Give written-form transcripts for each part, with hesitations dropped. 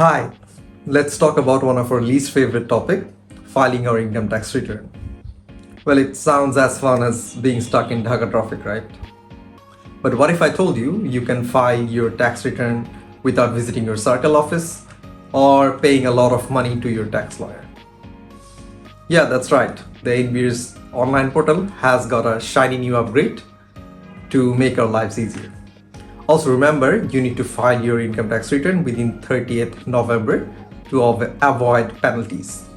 Hi, let's talk about one of our least favorite topic, filing our income tax return. Well, it sounds as fun as being stuck in Dhaka traffic, right? But what if I told you you can file your tax return without visiting your circle office or paying a lot of money to your tax lawyer? Yeah, that's right. The NBR's online portal has got a shiny new upgrade to make our lives easier. Also remember, you need to file your income tax return within 30th November to avoid penalties.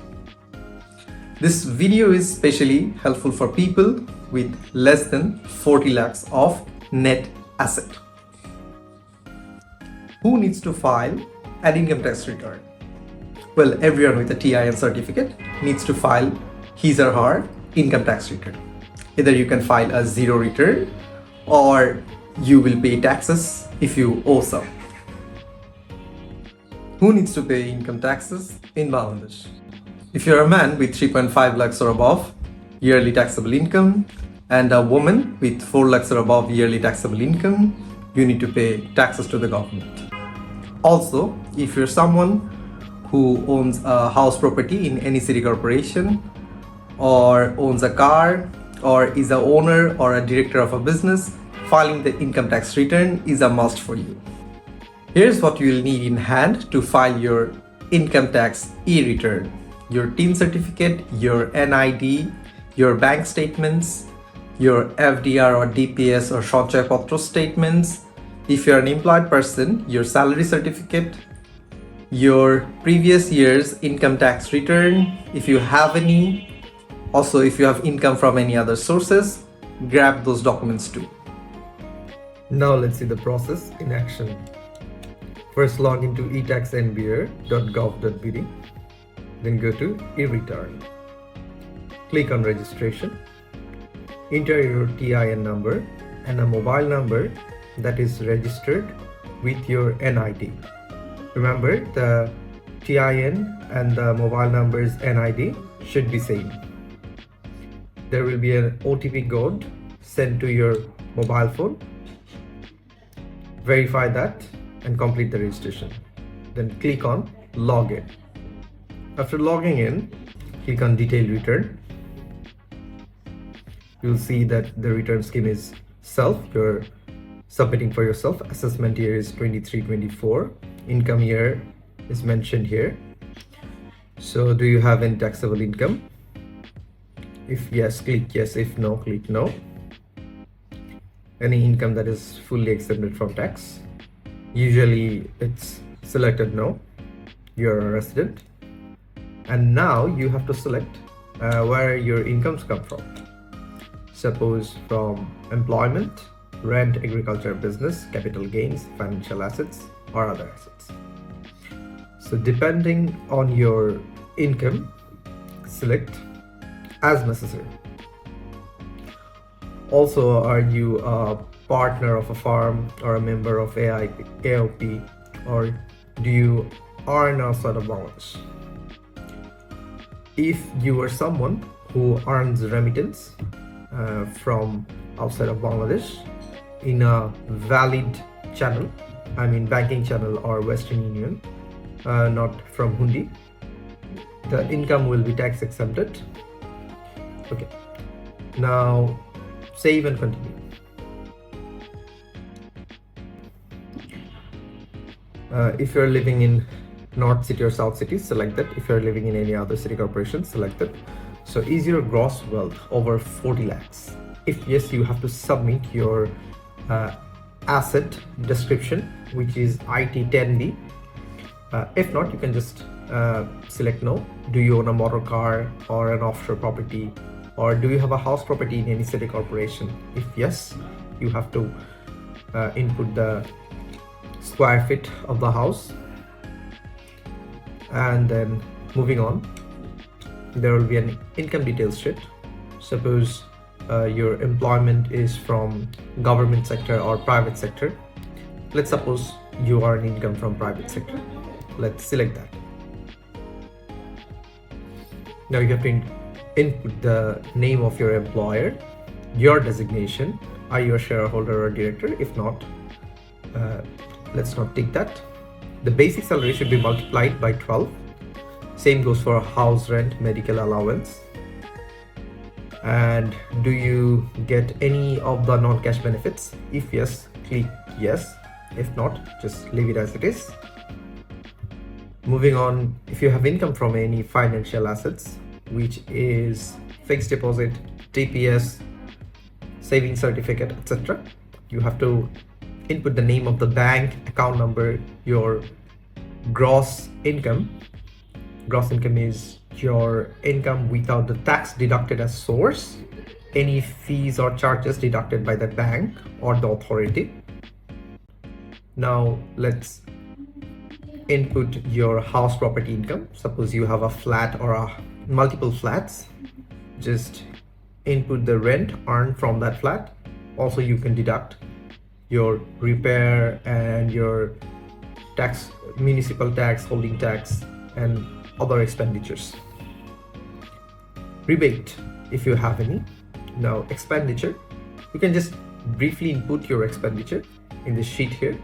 This video is especially helpful for people with less than 40 lakhs of net asset. Who needs to file an income tax return? Well, everyone with a TIN certificate needs to file his or her income tax return. Either you can file a zero return or you will pay taxes if you owe some. Who needs to pay income taxes in Bangladesh? If you're a man with 3.5 lakhs or above yearly taxable income and a woman with 4 lakhs or above yearly taxable income, you need to pay taxes to the government. Also, if you're someone who owns a house property in any city corporation or owns a car or is a owner or a director of a business, filing the income tax return is a must for you. Here's what you will need in hand to file your income tax e-return. Your TIN certificate, your NID, your bank statements, your FDR or DPS or Sanchoy Patro statements. If you're an employed person, your salary certificate, your previous year's income tax return, if you have any. Also, if you have income from any other sources, grab those documents too. Now let's see the process in action. First log into eTAXNBR.gov.bd, then go to e-return. Click on registration. Enter your TIN number and a mobile number that is registered with your NID. Remember, the TIN and the mobile number's NID should be same. There will be an OTP code sent to your mobile phone. Verify that and complete the registration. Then click on login. After logging in, click on detailed return. You'll see that the return scheme is self. You're submitting for yourself. Assessment year is 23-24. Income year is mentioned here. So do you have any taxable income? If yes, click yes. If no, click no. Any income that is fully exempted from tax. Usually it's selected no. You're a resident. And now you have to select where your incomes come from. Suppose from employment, rent, agriculture, business, capital gains, financial assets, or other assets. So depending on your income, select as necessary. Also, are you a partner of a firm or a member of AOP, or do you earn outside of Bangladesh? If you are someone who earns remittance from outside of Bangladesh in a valid channel, I mean banking channel or Western Union, not from Hundi, the income will be tax exempted. Okay, now save and continue. If you're living in North City or South City, select that. If you're living in any other city corporation, select that. So is your gross wealth over 40 lakhs? If yes, you have to submit your asset description, which is IT10D. If not, you can just select no. Do you own a motor car or an offshore property, or do you have a house property in any city corporation? If yes, you have to input the square feet of the house. And then moving on, there will be an income details sheet. Suppose your employment is from government sector or private sector. Let's suppose you earn income from private sector. Let's select that. Now you have to input the name of your employer, your designation. Are you a shareholder or director? If not, let's not tick that. The basic salary should be multiplied by 12. Same goes for house rent, medical allowance. And do you get any of the non-cash benefits? If yes, click yes. If not, just leave it as it is. Moving on, if you have income from any financial assets, which is fixed deposit, TPS, saving certificate, etc., you have to input the name of the bank, account number, your gross income. Gross income is your income without the tax deducted as source, any fees or charges deducted by the bank or the authority. Now let's input your house property income. Suppose you have a flat or multiple flats. Just input the rent earned from that flat. Also, you can deduct your repair and your tax, municipal tax, holding tax, and other expenditures. Rebate, if you have any. Now expenditure, you can just briefly input your expenditure in the sheet here.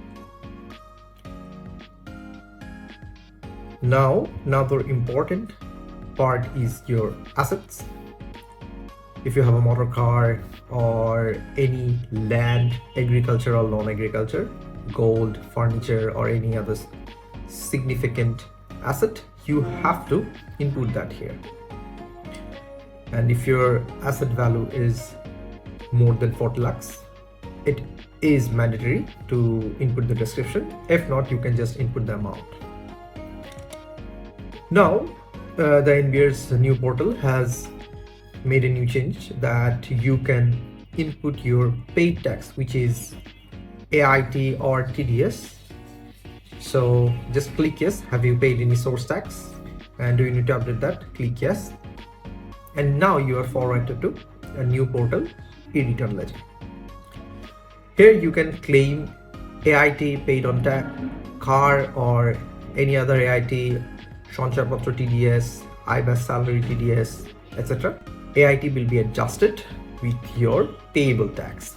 Now another important part is your assets. If you have a motor car or any land, agricultural, non-agriculture, gold, furniture, or any other significant asset, you have to input that here. And if your asset value is more than 40 lakhs, it is mandatory to input the description. If not, you can just input the amount. Now, the NBR's new portal has made a new change that you can input your paid tax, which is AIT or TDS. So just click yes. Have you paid any source tax? And do you need to update that? Click yes. And now you are forwarded to a new portal, eReturn Ledger. Here you can claim AIT paid on car or any other AIT, Sanchaypatra TDS, IBAS salary TDS, etc. AIT will be adjusted with your payable tax.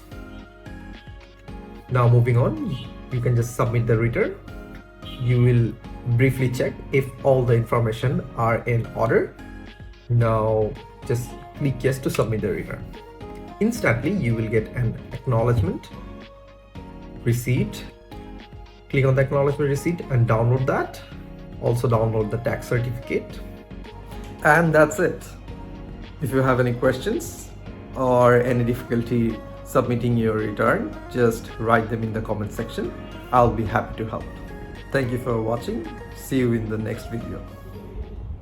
Now moving on, you can just submit the return. You will briefly check if all the information are in order. Now just click yes to submit the return. Instantly you will get an acknowledgement receipt. Click on the acknowledgement receipt and download that. Also download the tax certificate. And that's it. If you have any questions or any difficulty submitting your return, just write them in the comment section. I'll be happy to help. Thank you for watching. See you in the next video.